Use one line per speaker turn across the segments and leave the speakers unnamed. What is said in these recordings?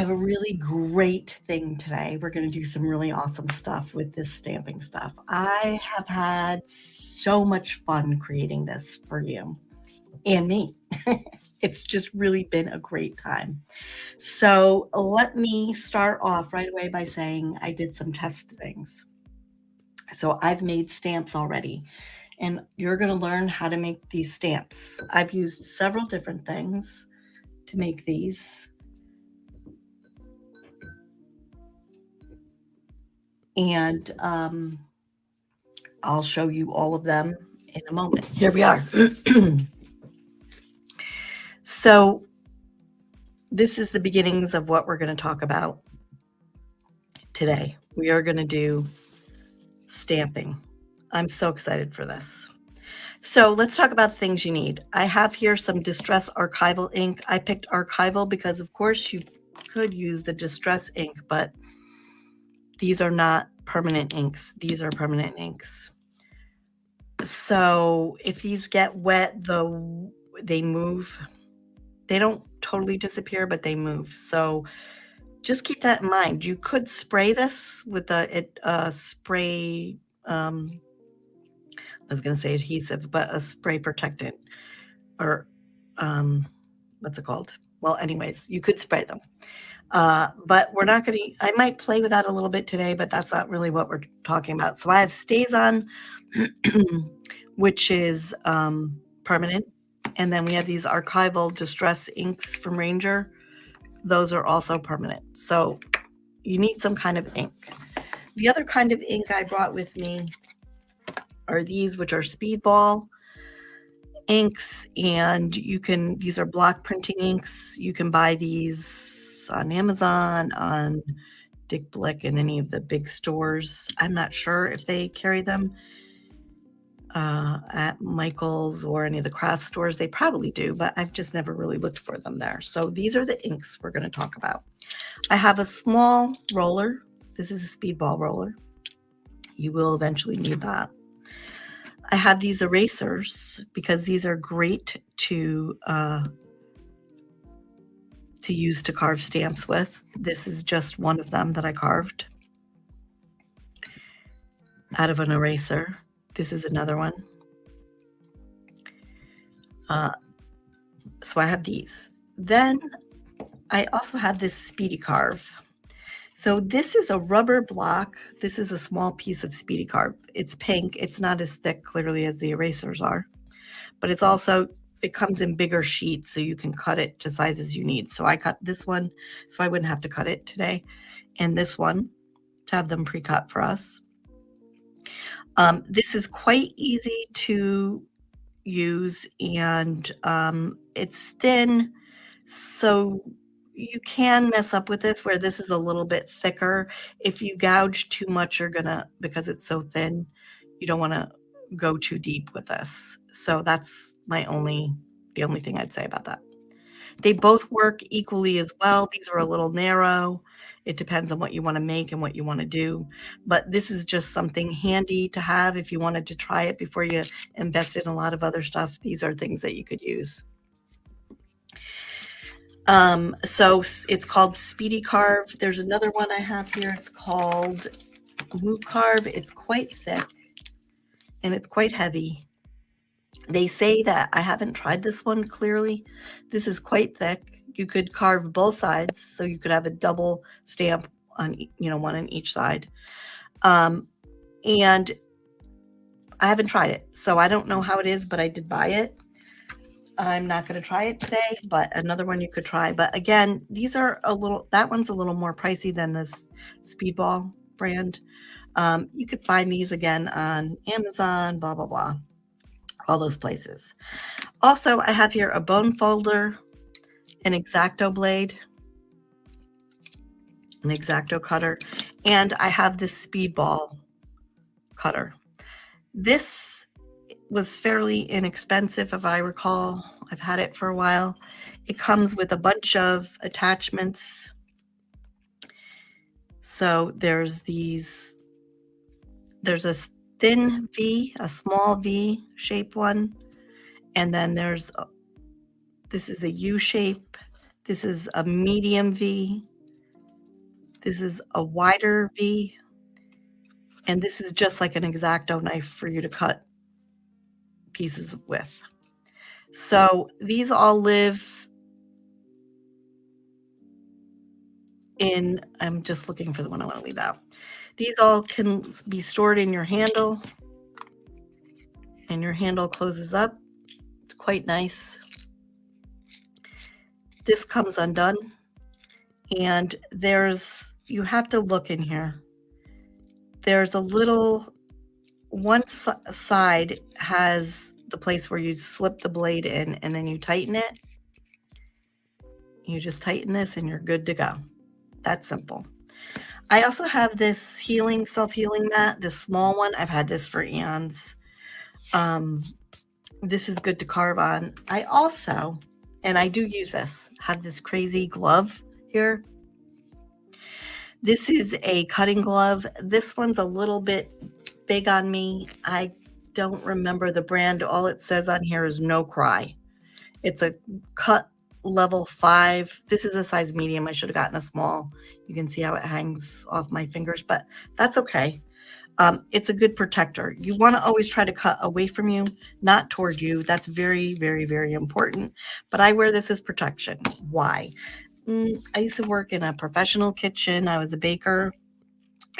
I have a really great thing today. We're going to do some really awesome stuff with this stamping stuff. I have had so much fun creating this for you and me. It's just really been a great time. So let me start off right away by saying I did some test things. So I've made stamps already, and you're going to learn how to make these stamps. I've used several different things to make these. And I'll show you all of them in a moment. Here we are. So this is the beginnings of what we're going to talk about today. We are going to do stamping. I'm so excited for this. So let's talk about things you need. I have here some Distress Archival ink. I picked Archival because, of course, you could use the Distress ink, but these are not permanent inks. These are permanent inks. So if these get wet, they move. They don't totally disappear, but they move. So just keep that in mind. You could spray this with a spray, I was going to say adhesive, but a spray protectant, or what's it called? Well, anyways, you could spray them. But we're not going to, I might play with that a little bit today, but that's not really what we're talking about. So I have StazOn, which is permanent. And then we have these Archival Distress inks from Ranger. Those are also permanent. So you need some kind of ink. The other kind of ink I brought with me are these, which are Speedball inks. And these are block printing inks. You can buy these on Amazon, on Dick Blick, and any of the big stores. I'm not sure if they carry them at Michael's or any of the craft stores. They probably do, but I've just never really looked for them there. So these are the inks we're going to talk about. I have a small roller. This is a Speedball roller. You will eventually need that. I have these erasers because these are great to use to carve stamps with. This is just one of them that I carved out of an eraser. This is another one. So I have these. Then I also have this Speedy Carve. So this is a rubber block. This is a small piece of Speedy Carve. It's pink. It's not as thick, clearly, as the erasers are. But it's also, it comes in bigger sheets, so you can cut it to sizes you need. So I cut this one, so I wouldn't have to cut it today. And this one, to have them pre-cut for us. This is quite easy to use, and it's thin, so you can mess up with this, where this is a little bit thicker. If you gouge too much, you're gonna, because it's so thin, you don't want to go too deep with this. So that's the only thing I'd say about that. They both work equally as well. These are a little narrow. It depends on what you want to make and what you want to do. But this is just something handy to have if you wanted to try it before you invest in a lot of other stuff. These are things that you could use. So it's called Speedy Carve. There's another one I have here. It's called Moot Carve. It's quite thick and it's quite heavy. They say that, I haven't tried this one clearly. This is quite thick. You could carve both sides, so you could have a double stamp on, one on each side. And I haven't tried it, so I don't know how it is, but I did buy it. I'm not going to try it today, but another one you could try. But again, these are that one's a little more pricey than this Speedball brand. You could find these again on Amazon, blah, blah, blah. All those places. Also, I have here a bone folder, an X-Acto blade, an X-Acto cutter, and I have this Speedball cutter. This was fairly inexpensive, if I recall. I've had it for a while. It comes with a bunch of attachments. So there's a thin V, a small V shape one, and then this is a U shape, this is a medium V, This is a wider V, and this is just like an X-Acto knife for you to cut pieces with. So these all live in, I'm just looking for the one I want to leave out. These all can be stored in your handle, and your handle closes up. It's quite nice. This comes undone, and you have to look in here. There's a little, one side has the place where you slip the blade in and then you tighten it. You just tighten this and you're good to go. That's simple. I also have this self-healing mat, this small one. I've had this for eons. This is good to carve on. I also, and I do use this, have this crazy glove here. This is a cutting glove. This one's a little bit big on me. I don't remember the brand. All it says on here is no cry. It's a cut level 5. This is a size medium. I should have gotten a small. You can see how it hangs off my fingers, but that's okay. It's a good protector. You want to always try to cut away from you, not toward you. That's very, very, very important. But I wear this as protection. Why? I used to work in a professional kitchen. I was a baker,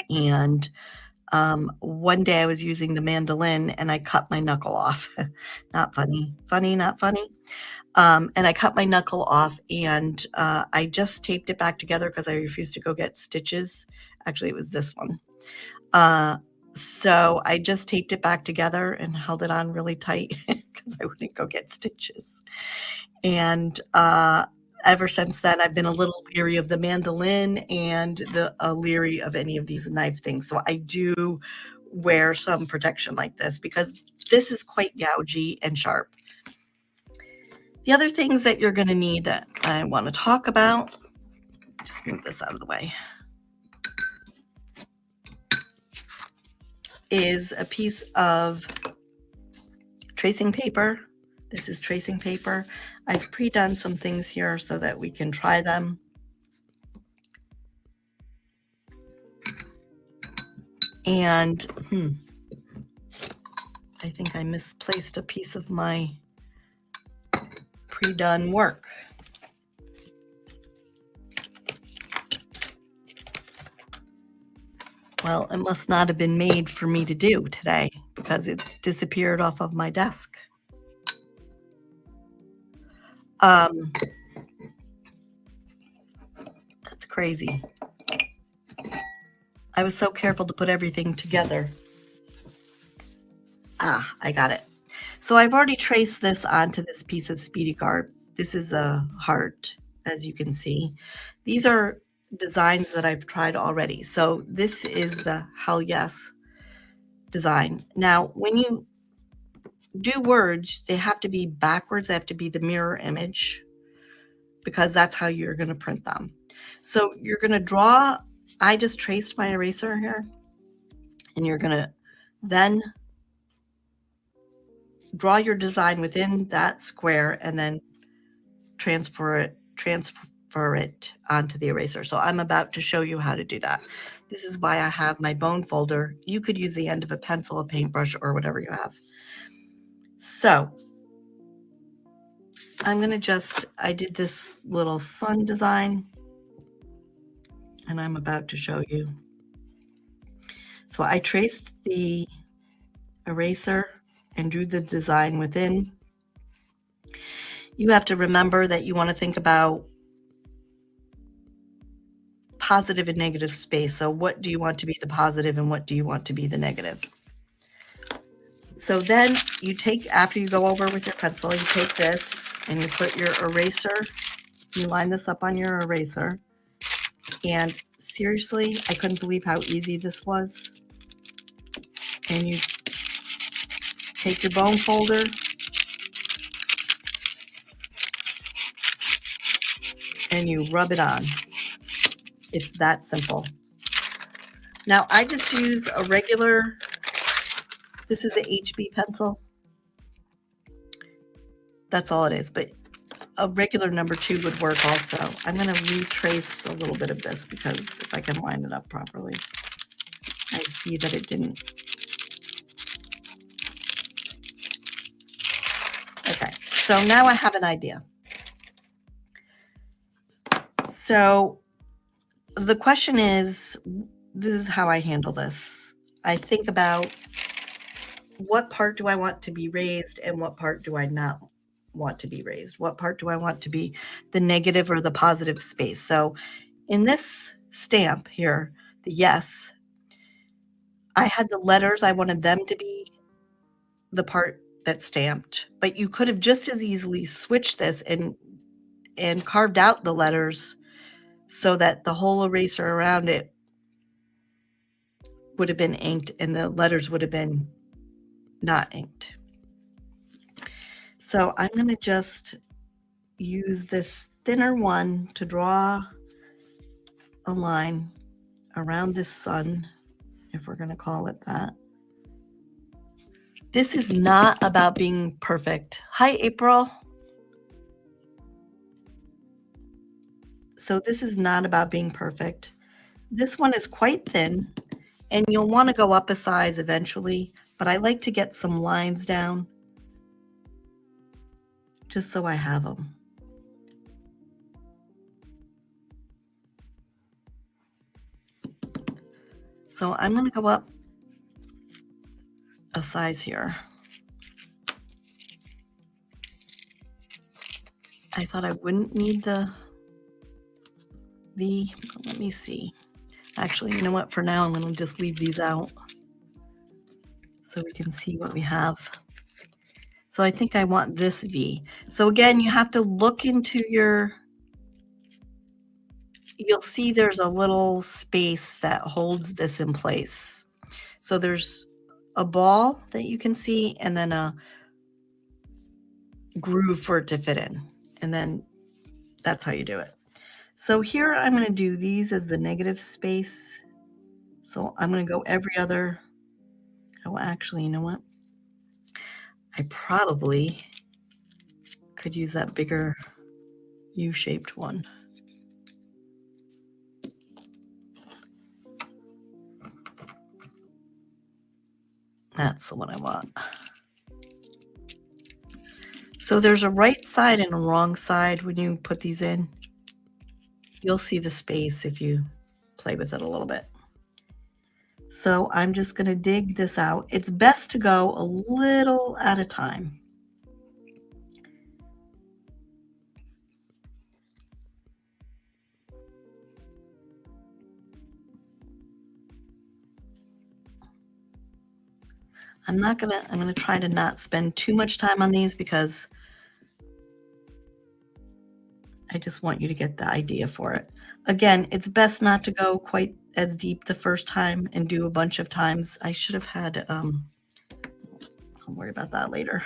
and one day I was using the mandolin and I cut my knuckle off. Not funny. Funny, not funny. And I cut my knuckle off, and I just taped it back together because I refused to go get stitches. Actually, it was this one. So I just taped it back together and held it on really tight because I wouldn't go get stitches. And ever since then, I've been a little leery of the mandolin and leery of any of these knife things. So I do wear some protection like this because this is quite gougy and sharp. The other things that you're going to need that I want to talk about, just move this out of the way, is a piece of tracing paper. This is tracing paper. I've pre-done some things here so that we can try them. And I think I misplaced a piece of my pre-done work. Well, it must not have been made for me to do today because it's disappeared off of my desk. That's crazy. I was so careful to put everything together. I got it. So I've already traced this onto this piece of Speedy Cut. This is a heart, as you can see. These are designs that I've tried already. So this is the Hell Yes design. Now, when you do words, they have to be backwards. They have to be the mirror image because that's how you're going to print them. So you're going to draw. I just traced my eraser here, and you're going to then draw your design within that square and then transfer it onto the eraser. So I'm about to show you how to do that. This is why I have my bone folder. You could use the end of a pencil, a paintbrush, or whatever you have. So I'm going to I did this little sun design, and I'm about to show you. So I traced the eraser and drew the design within. You have to remember that you want to think about positive and negative space. So what do you want to be the positive and what do you want to be the negative? So then you take, after you go over with your pencil, you take this and you put your eraser, you line this up on your eraser. And seriously, I couldn't believe how easy this was. And you take your bone folder and you rub it on. It's that simple. Now I just use a regular, this is a HB pencil. That's all it is, but a regular number 2 would work also. I'm going to retrace a little bit of this because if I can line it up properly, I see that it didn't. Okay, so now I have an idea. So the question is, this is how I handle this. I think about what part do I want to be raised and what part do I not want to be raised? What part do I want to be the negative or the positive space? So in this stamp here, the yes, I had the letters, I wanted them to be the part that's stamped, but you could have just as easily switched this and carved out the letters so that the whole eraser around it would have been inked and the letters would have been not inked. So I'm going to just use this thinner one to draw a line around this sun, if we're going to call it that. This is not about being perfect. Hi, April. So this is not about being perfect. This one is quite thin, and you'll want to go up a size eventually, but I like to get some lines down just so I have them. So I'm going to go up a size here. I thought I wouldn't need the V. Let me see. Actually, you know what? For now, I'm going to just leave these out so we can see what we have. So I think I want this V. So again, you have to look into your, you'll see there's a little space that holds this in place. So there's a ball that you can see and then a groove for it to fit in. And then that's how you do it. So here I'm going to do these as the negative space. So I'm going to go every other, oh, actually, you know what? I probably could use that bigger U-shaped one. That's the one I want. So there's a right side and a wrong side when you put these in. You'll see the space if you play with it a little bit. So I'm just going to dig this out. It's best to go a little at a time. I'm going to try to not spend too much time on these because I just want you to get the idea for it. Again, it's best not to go quite as deep the first time and do a bunch of times. I should have had, I'll worry about that later.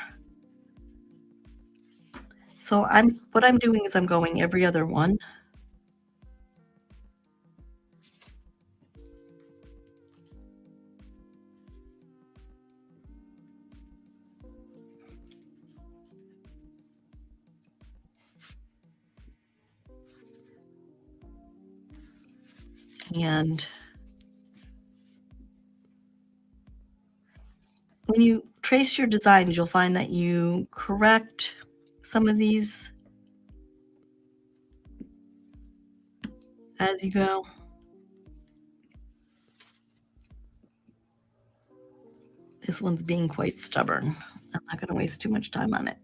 So what I'm doing is I'm going every other one. And when you trace your designs, you'll find that you correct some of these as you go. This one's being quite stubborn. I'm not going to waste too much time on it.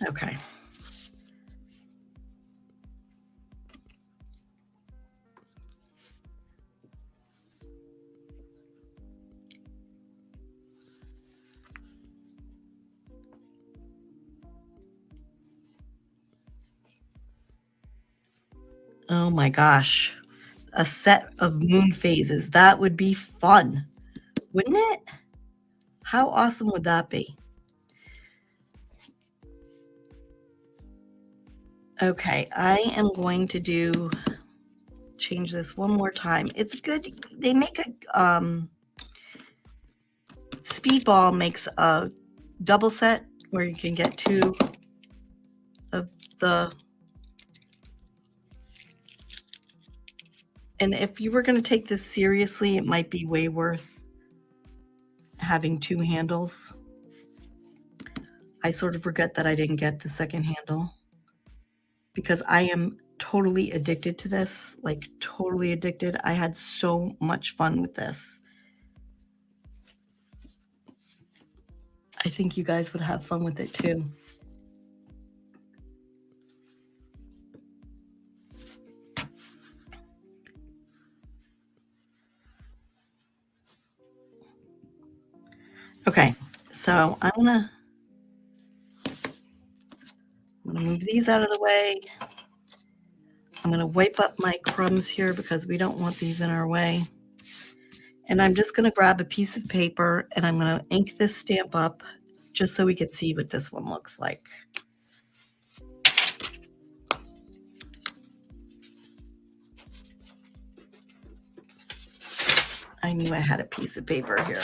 Okay. Oh my gosh. A set of moon phases. That would be fun, wouldn't it? How awesome would that be? Okay, I am going to change this one more time. It's good. They make Speedball makes a double set where you can get 2 of the, and if you were going to take this seriously, it might be way worth having 2 handles. I sort of regret that I didn't get the second handle because I am totally addicted to this, like totally addicted. I had so much fun with this. I think you guys would have fun with it too. Okay, so I'm gonna move these out of the way. I'm gonna wipe up my crumbs here because we don't want these in our way. And I'm just gonna grab a piece of paper and I'm gonna ink this stamp up just so we can see what this one looks like. I knew I had a piece of paper here.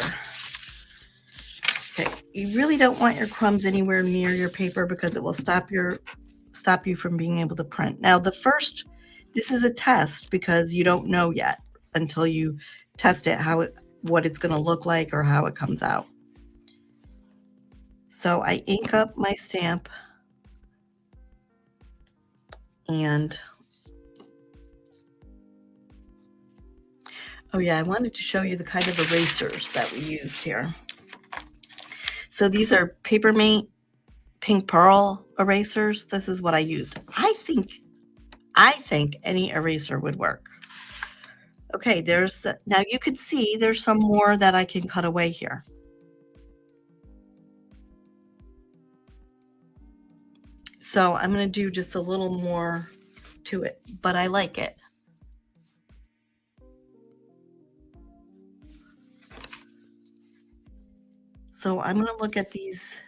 Okay, you really don't want your crumbs anywhere near your paper because it will stop you from being able to print. Now this is a test because you don't know yet until you test it what it's going to look like or how it comes out. So I ink up my stamp and oh yeah, I wanted to show you the kind of erasers that we used here. So these are Papermate Pink Pearl erasers. This is what I used. I think any eraser would work. Okay, now you could see there's some more that I can cut away here. So I'm going to do just a little more to it, but I like it. So I'm going to look at these.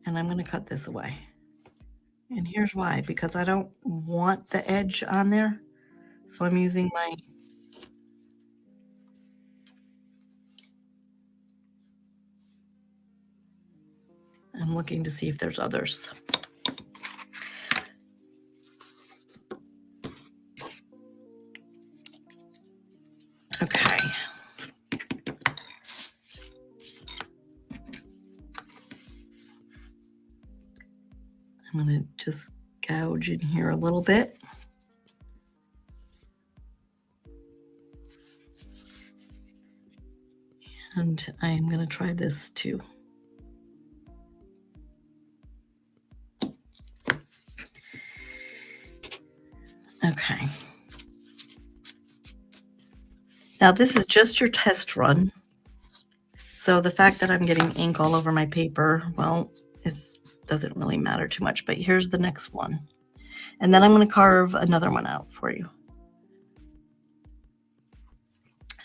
And I'm going to cut this away. And here's why, because I don't want the edge on there. So I'm using I'm looking to see if there's others. Okay. I'm going to just gouge in here a little bit. And I'm going to try this too. Okay. Now this is just your test run. So the fact that I'm getting ink all over my paper, well, it doesn't really matter too much, but here's the next one. And then I'm going to carve another one out for you.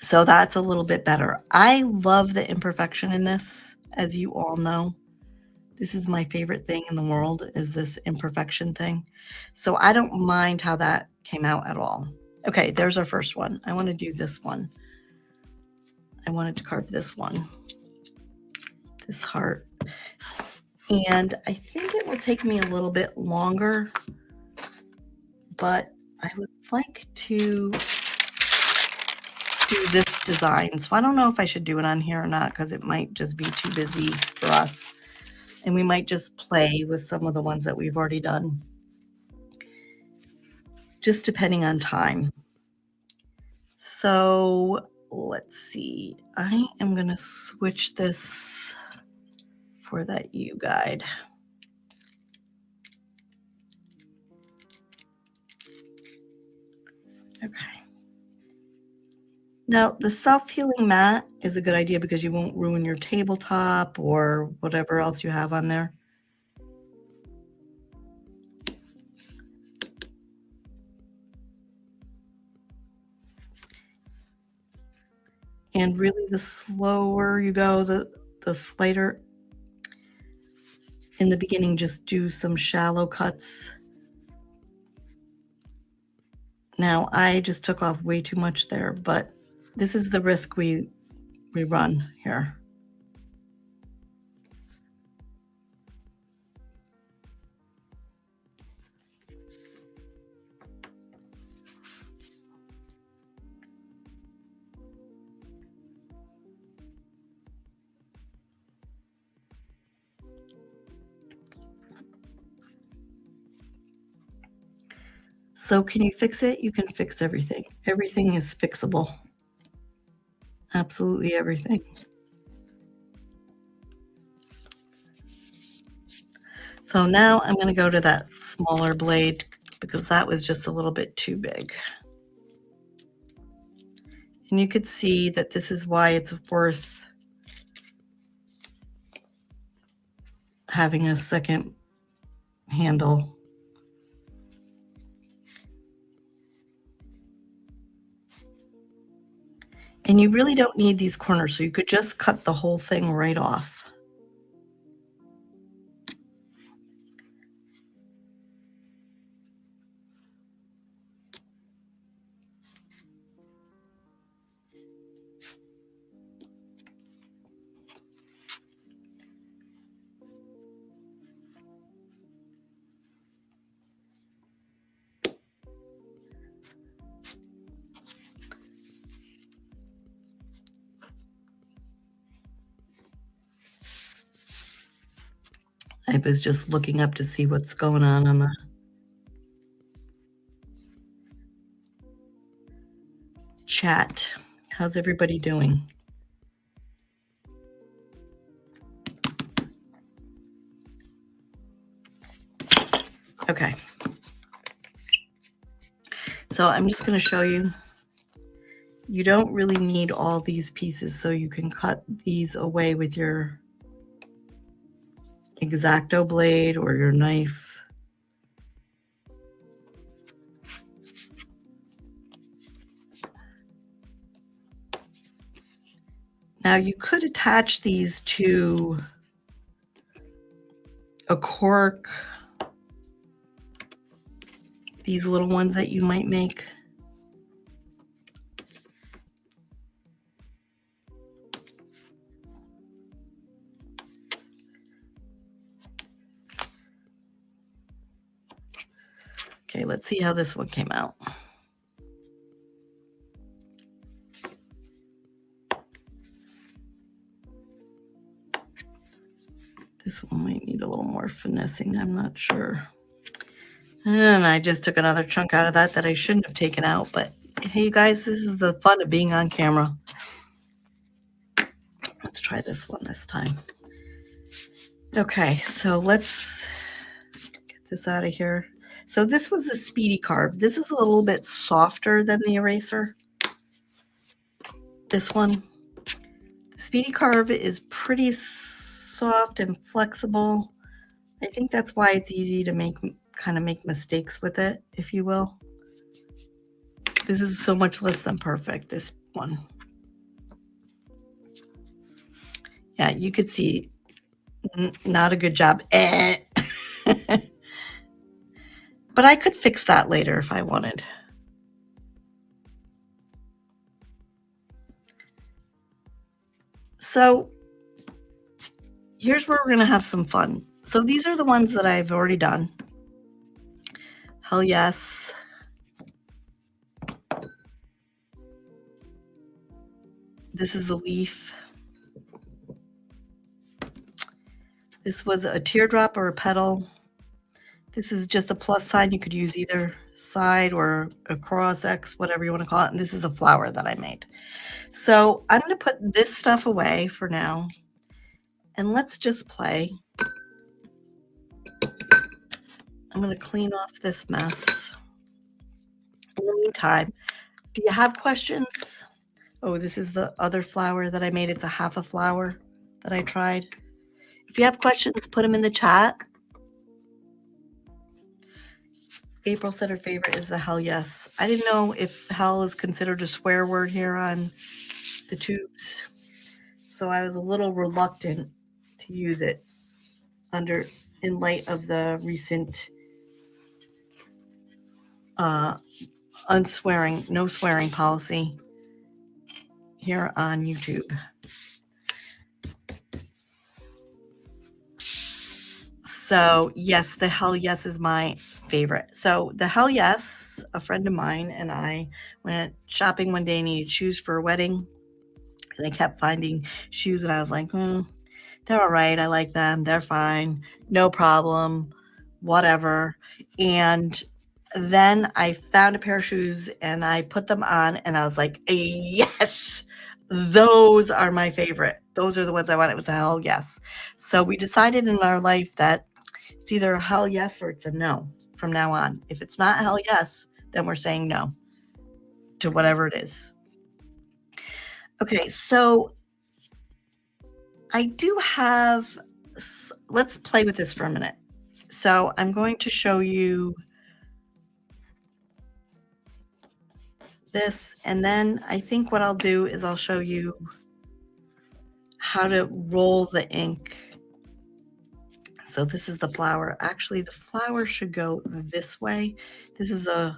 So that's a little bit better. I love the imperfection in this, as you all know. This is my favorite thing in the world, is this imperfection thing. So I don't mind how that came out at all. Okay, there's our first one. I want to do this one. I wanted to carve this one, this heart. And I think it will take me a little bit longer, but I would like to do this design. So I don't know if I should do it on here or not, because it might just be too busy for us. And we might just play with some of the ones that we've already done, just depending on time. So let's see. I am going to switch this for that U guide. Okay. Now, the self-healing mat is a good idea because you won't ruin your tabletop or whatever else you have on there. And really the slower you go, the slighter. In the beginning, just do some shallow cuts. Now, I just took off way too much there, but this is the risk we run here. So can you fix it? You can fix everything. Everything is fixable. Absolutely everything. So now I'm going to go to that smaller blade because that was just a little bit too big. And you could see that this is why it's worth having a second handle. And you really don't need these corners, so you could just cut the whole thing right off. I was just looking up to see what's going on the chat. How's everybody doing? Okay. So I'm just going to show you. You don't really need all these pieces, so you can cut these away with your X-Acto blade or your knife. Now you could attach these to a cork, these little ones that you might make. Okay, let's see how this one came out. This one might need a little more finessing, I'm not sure. And I just took another chunk out of that I shouldn't have taken out, but hey, you guys, this is the fun of being on camera. Let's try this one this time. Okay, so let's get this out of here. So this was the Speedy Carve. This is a little bit softer than the eraser. This one. The Speedy Carve is pretty soft and flexible. I think that's why it's easy to make mistakes with it, if you will. This is so much less than perfect, this one. Yeah, you could see not a good job. But I could fix that later if I wanted. So here's where we're going to have some fun. So these are the ones that I've already done. Hell yes. This is a leaf. This was a teardrop or a petal. This is just a plus sign. You could use either side or a cross X, whatever you want to call it. And this is a flower that I made. So I'm going to put this stuff away for now. And let's just play. I'm going to clean off this mess. In the meantime, do you have questions? Oh, this is the other flower that I made. It's a half a flower that I tried. If you have questions, put them in the chat. April said her favorite is the hell yes. I didn't know if hell is considered a swear word here on the tubes. So I was a little reluctant to use it in light of the recent no swearing policy here on YouTube. So yes, the Hell Yes is my favorite. So the Hell Yes, a friend of mine and I went shopping one day and needed shoes for a wedding. And I kept finding shoes and I was like, they're all right. I like them. They're fine. No problem. Whatever. And then I found a pair of shoes and I put them on and I was like, yes, those are my favorite. Those are the ones I want. It was a hell yes. So we decided in our life that it's either a hell yes or it's a no from now on. If it's not hell yes, then we're saying no to whatever it is. Okay, so I do have, let's play with this for a minute. So I'm going to show you this, and then I think what I'll do is I'll show you how to roll the ink. So this is the flower. Actually, the flower should go this way. This is a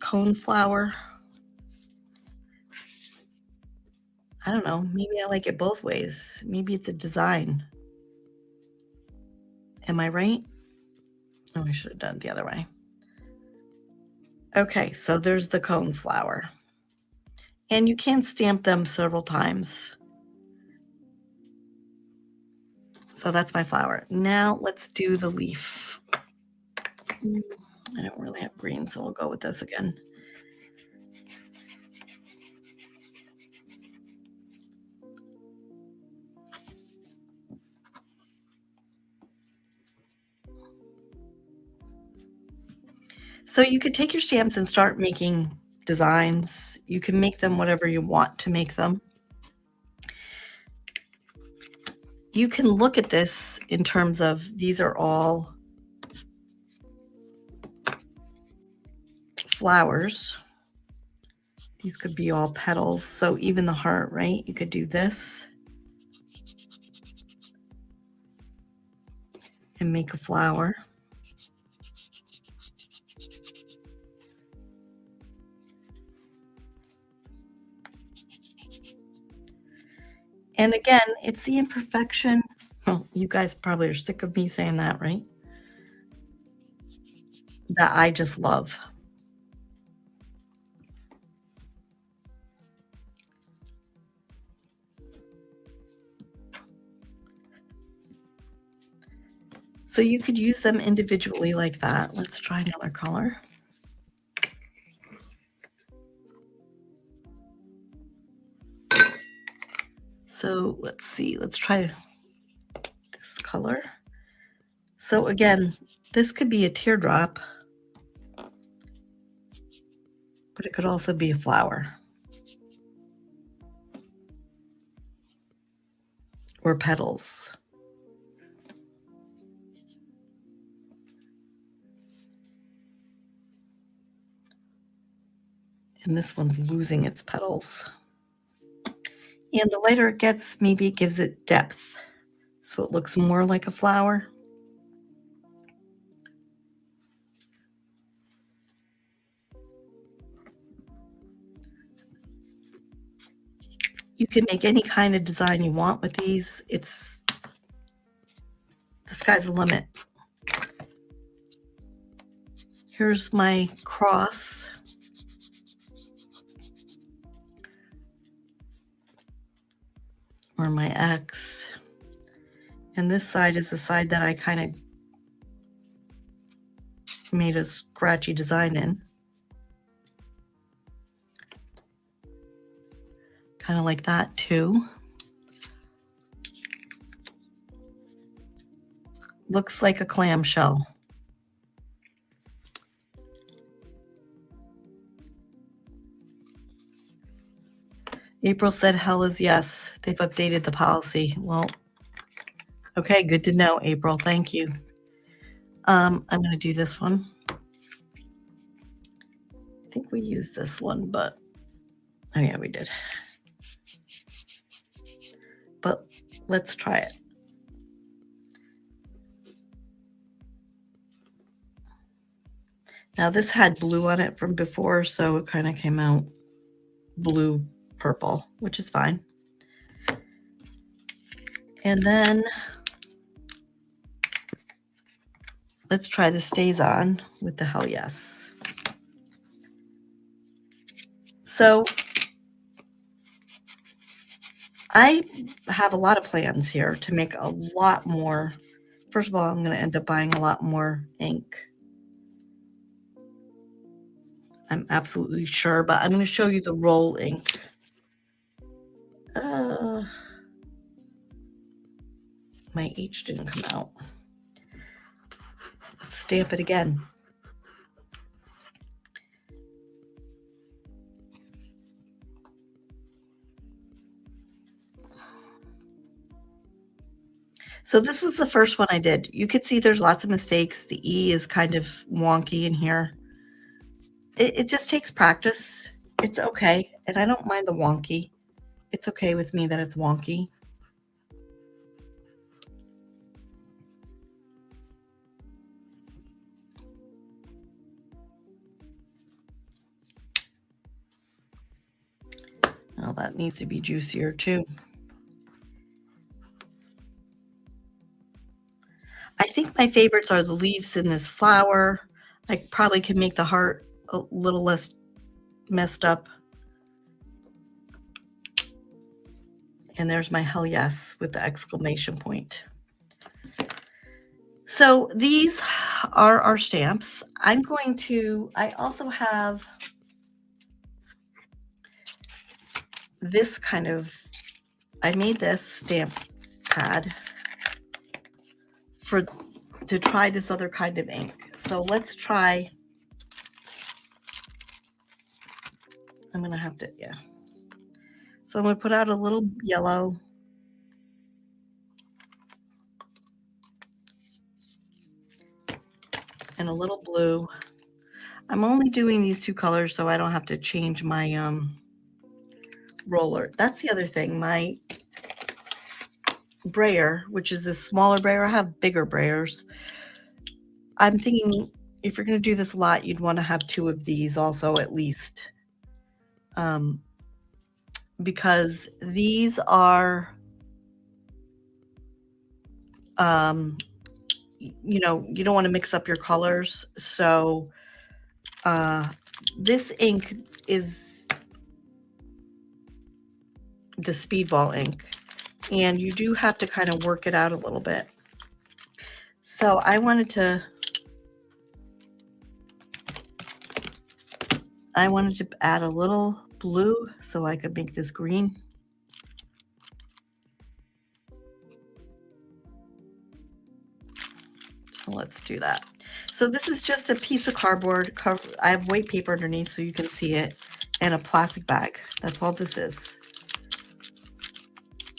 cone flower. I don't know. Maybe I like it both ways. Maybe it's a design. Am I right? Oh, I should have done it the other way. Okay, so there's the cone flower. And you can stamp them several times. So that's my flower. Now let's do the leaf. I don't really have green, so we'll go with this again. So you could take your stamps and start making designs. You can make them whatever you want to make them. You can look at this in terms of these are all flowers. These could be all petals. So even the heart, right? You could do this and make a flower. And again, it's the imperfection. Well, you guys probably are sick of me saying that, right? That I just love. So you could use them individually like that. Let's try another color. So let's see, let's try this color. So again, this could be a teardrop, but it could also be a flower or petals. And this one's losing its petals. And the lighter it gets, maybe it gives it depth. So it looks more like a flower. You can make any kind of design you want with these. The sky's the limit. Here's my cross. Or my X. And this side is the side that I kind of made a scratchy design in. Kind of like that too. Looks like a clamshell. April said hell is yes. They've updated the policy. Well, okay, good to know, April. Thank you. I'm going to do this one. I think we used this one, but Oh yeah, we did. But let's try it. Now this had blue on it from before, so it kind of came out blue purple, which is fine. And then let's try the stays on with the hell yes. So I have a lot of plans here to make a lot more. First of all, I'm going to end up buying a lot more ink. I'm absolutely sure, but I'm going to show you the roll ink. My H didn't come out. Let's stamp it again. So this was the first one I did. You could see there's lots of mistakes. The E is kind of wonky in here. It just takes practice. It's okay. And I don't mind the wonky. It's okay with me that it's wonky. Now that needs to be juicier too. I think my favorites are the leaves in this flower. I probably can make the heart a little less messed up. And there's my hell yes with the exclamation point. So these are our stamps. I also have this kind of, I made this stamp pad to try this other kind of ink. So let's try, I'm going to have to, yeah. So I'm going to put out a little yellow. And a little blue. I'm only doing these two colors so I don't have to change my roller. That's the other thing. My brayer, which is this smaller brayer, I have bigger brayers. I'm thinking if you're going to do this a lot, you'd want to have two of these also at least. Because these are, you know, you don't want to mix up your colors. So this ink is the Speedball ink. And you do have to kind of work it out a little bit. So I wanted to add a little blue so I could make this green. So let's do that. So this is just a piece of cardboard. I have white paper underneath so you can see it, and a plastic bag. That's all this is.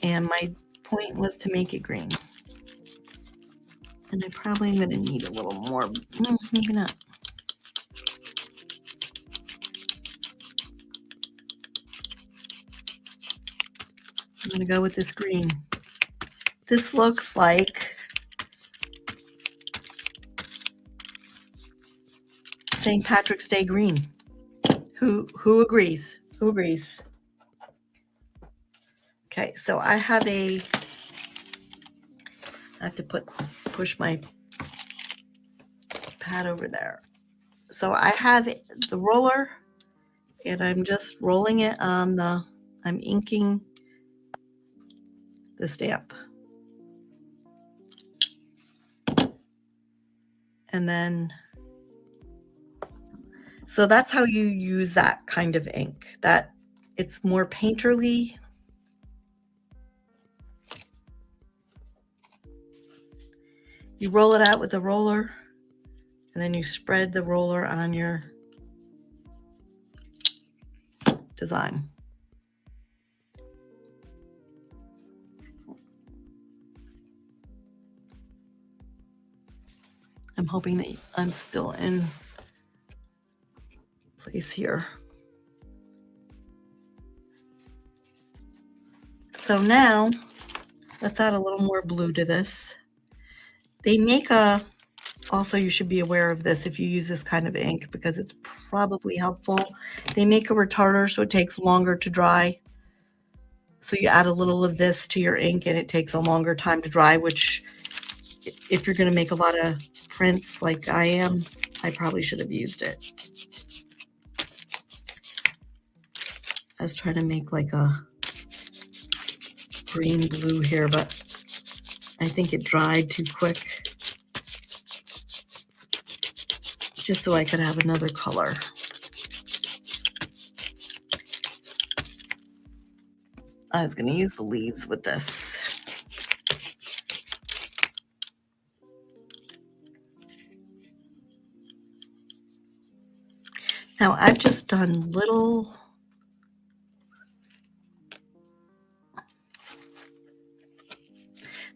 And my point was to make it green. And I probably am going to need a little more. Maybe not. I'm going to go with this green. This looks like St. Patrick's Day green. Who agrees? Who agrees? Okay, so I have to push my pad over there. So I have the roller, and I'm just rolling it on I'm inking the stamp. And then, so that's how you use that kind of ink. That it's more painterly. You roll it out with the roller, and then you spread the roller on your design. I'm hoping that I'm still in place here. So now let's add a little more blue to this. They make a, also you should be aware of this if you use this kind of ink because it's probably helpful. They make a retarder so it takes longer to dry. So you add a little of this to your ink and it takes a longer time to dry, which if you're going to make a lot of prints like I am, I probably should have used it. I was trying to make like a green blue here, but I think it dried too quick. Just so I could have another color. I was going to use the leaves with this. Now I've just done little.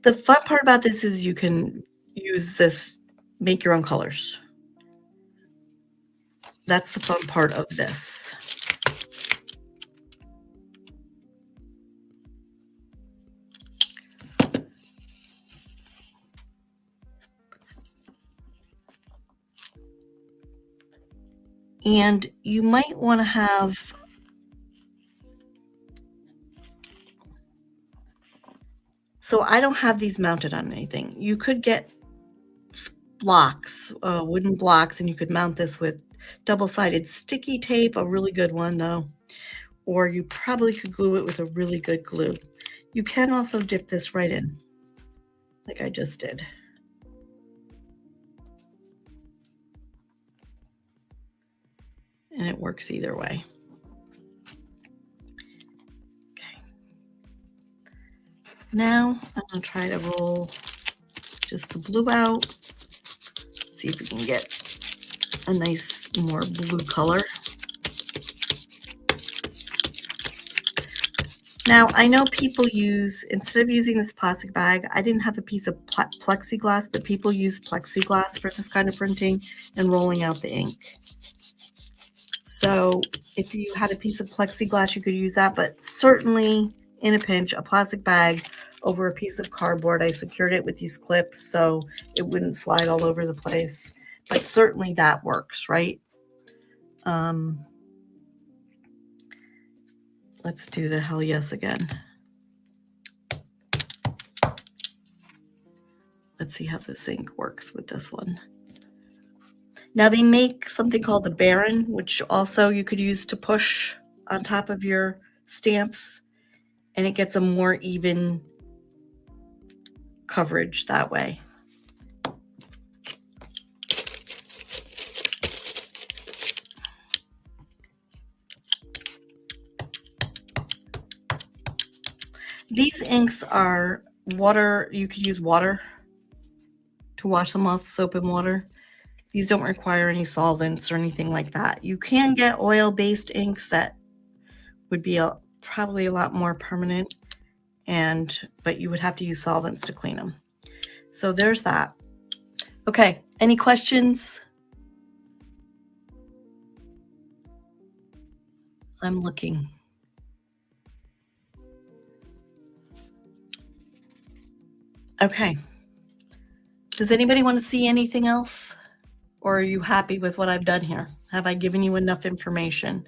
The fun part about this is you can use this, make your own colors. That's the fun part of this. And you might want to have, so I don't have these mounted on anything. You could get blocks, wooden blocks, and you could mount this with double-sided sticky tape, a really good one though, or you probably could glue it with a really good glue. You can also dip this right in, like I just did. And it works either way. Okay. Now I'm going to try to roll just the blue out. See if we can get a nice more blue color. Now I know people use, instead of using this plastic bag, I didn't have a piece of plexiglass, but people use plexiglass for this kind of printing and rolling out the ink. So if you had a piece of plexiglass, you could use that, but certainly in a pinch, a plastic bag over a piece of cardboard. I secured it with these clips so it wouldn't slide all over the place, but certainly that works, right? Let's do the hell yes again. Let's see how this ink works with this one. Now they make something called the Baron, which also you could use to push on top of your stamps, and it gets a more even coverage that way. These inks are water, you could use water to wash them off, soap and water. These don't require any solvents or anything like that. You can get oil-based inks that would be probably a lot more permanent, but you would have to use solvents to clean them. So there's that. Okay, any questions? I'm looking. Okay. Does anybody want to see anything else? Or are you happy with what I've done here? Have I given you enough information?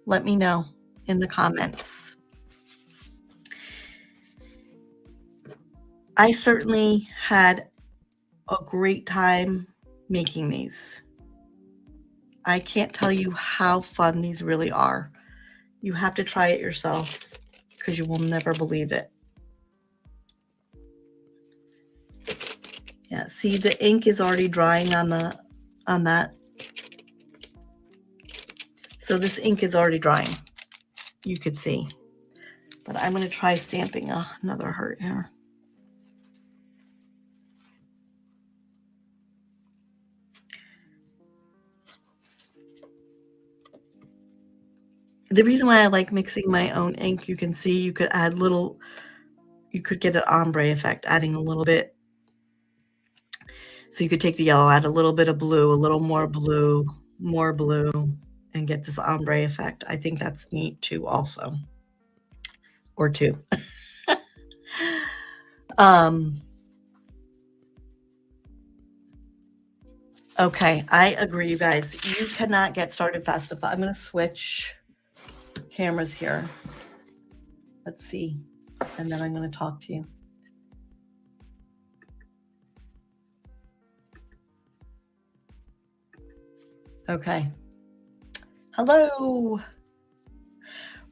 Let me know in the comments. I certainly had a great time making these. I can't tell you how fun these really are. You have to try it yourself because you will never believe it. Yeah, see the ink is already drying on that. So this ink is already drying. You could see. But I'm going to try stamping another heart here. The reason why I like mixing my own ink, you can see you could add little, you could get an ombre effect, adding a little bit. So you could take the yellow, add a little bit of blue, a little more blue, and get this ombre effect. I think that's neat too also. Or two. Um, okay, I agree, you guys. You cannot get started fast enough. I'm going to switch cameras here. Let's see. And then I'm going to talk to you. Okay. Hello.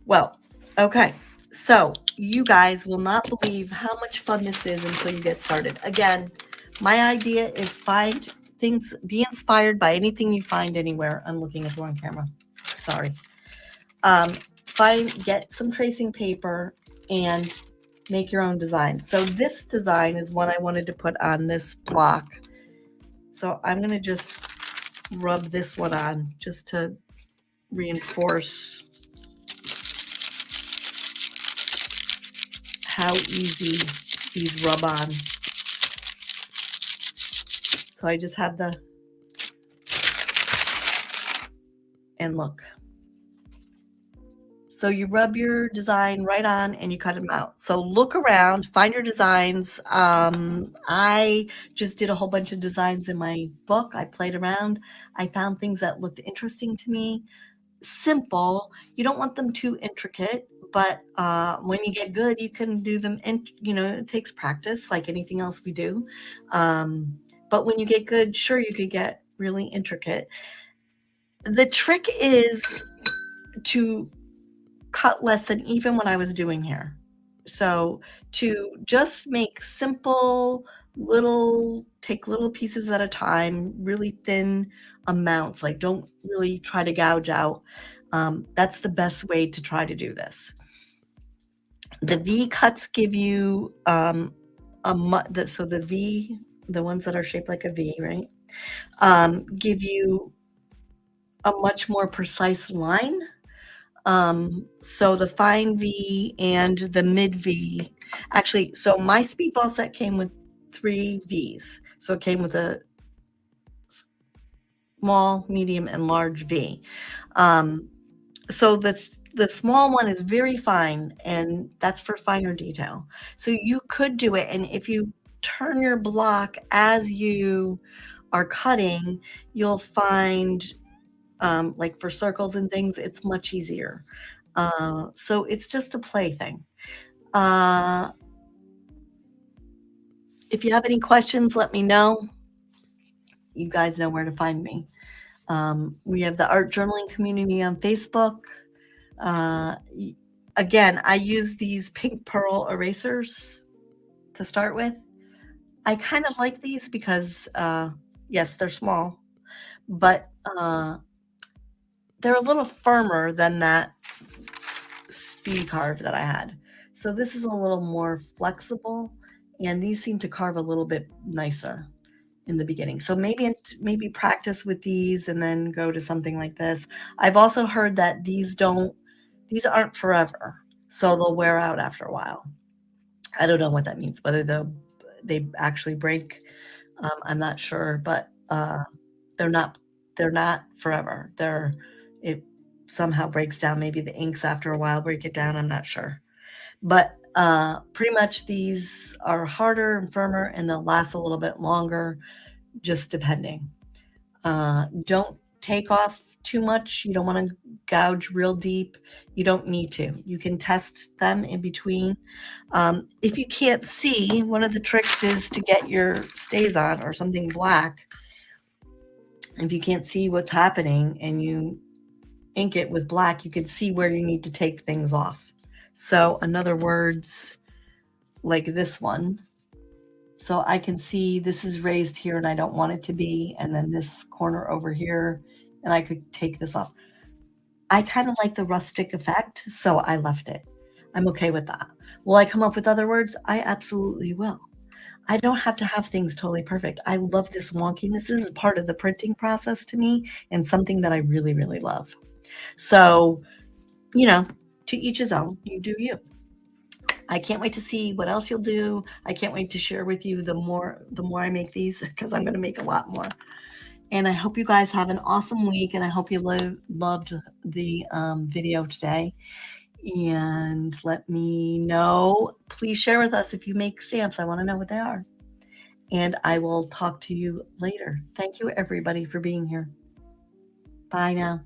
Well, okay. So you guys will not believe how much fun this is until you get started. Again, my idea is find things, be inspired by anything you find anywhere. I'm looking at the wrong camera. Sorry. Get some tracing paper and make your own design. So this design is what I wanted to put on this block. So I'm going to just rub this one on just to reinforce how easy these rub on. So I just have the, and look. So you rub your design right on and you cut them out. So look around, find your designs. I just did a whole bunch of designs in my book. I played around. I found things that looked interesting to me. Simple. You don't want them too intricate, but when you get good, you can do them. And it takes practice, like anything else we do. But when you get good, sure, you could get really intricate. The trick is to cut less than even what I was doing here. So to just make simple take little pieces at a time, really thin amounts, like don't really try to gouge out. That's the best way to try to do this. The V cuts give you so the V, the ones that are shaped like a V, right? Give you a much more precise line. So the fine V and the mid V, actually, so my speedball set came with 3 Vs. So it came with a small, medium, and large V. So the small one is very fine, and that's for finer detail. So you could do it, and if you turn your block as you are cutting, you'll find like for circles and things, it's much easier. So it's just a play thing. If you have any questions, let me know. You guys know where to find me. We have the art journaling community on Facebook. Again, I use these pink pearl erasers to start with. I kind of like these because, yes, they're small, but they're a little firmer than that Speedy carve that I had. So this is a little more flexible, and these seem to carve a little bit nicer in the beginning. So maybe practice with these and then go to something like this. I've also heard that these aren't forever, so they'll wear out after a while. I don't know what that means, whether they actually break. I'm not sure, but they're not forever. It somehow breaks down. Maybe the inks after a while break it down. I'm not sure. But pretty much these are harder and firmer, and they'll last a little bit longer, just depending. Don't take off too much. You don't want to gouge real deep. You don't need to. You can test them in between. If you can't see, one of the tricks is to get your stays on or something black. If you can't see what's happening and you ink it with black, you can see where you need to take things off. So in other words, like this one, so I can see this is raised here and I don't want it to be, and then this corner over here, and I could take this off. I kind of like the rustic effect, so I left it. I'm okay with that. Will I come up with other words? I absolutely will. I don't have to have things totally perfect. I love this wonkiness. This is part of the printing process to me, and something that I really, really love. So, to each his own. You do you. I can't wait to see what else you'll do. I can't wait to share with you the more I make these, because I'm going to make a lot more. And I hope you guys have an awesome week, and I hope you loved the video today. and let me know. Please share with us if you make stamps. I wanna know what they are, and I will talk to you later. Thank you, everybody, for being here. Bye now.